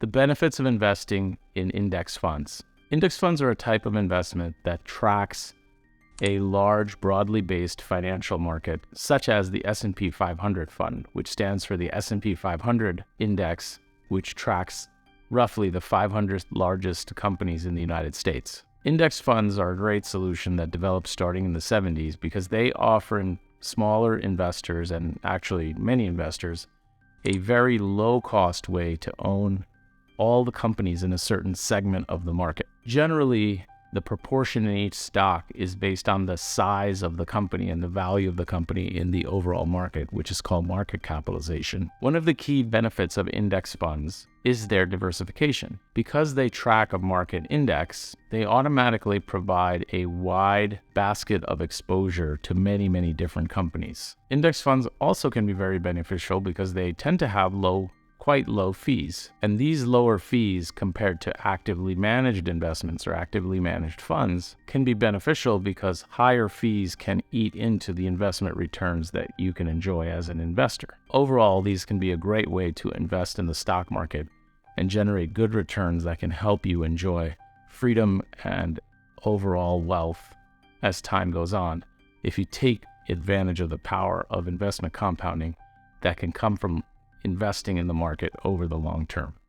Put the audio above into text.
The benefits of investing in index funds. Index funds are a type of investment that tracks a large, broadly based financial market, such as the S&P 500 fund, which stands for the S&P 500 index, which tracks roughly the 500 largest companies in the United States. Index funds are a great solution that developed starting in the 70s because they offer smaller investors, and actually many investors, a very low-cost way to own all the companies in a certain segment of the market. Generally, the proportion in each stock is based on the size of the company and the value of the company in the overall market, which is called market capitalization. One of the key benefits of index funds is their diversification. Because they track a market index, they automatically provide a wide basket of exposure to many, many different companies. Index funds also can be very beneficial because they tend to have quite low fees. And these lower fees compared to actively managed investments or actively managed funds can be beneficial because higher fees can eat into the investment returns that you can enjoy as an investor. Overall, these can be a great way to invest in the stock market and generate good returns that can help you enjoy freedom and overall wealth as time goes on if you take advantage of the power of investment compounding that can come from investing in the market over the long term.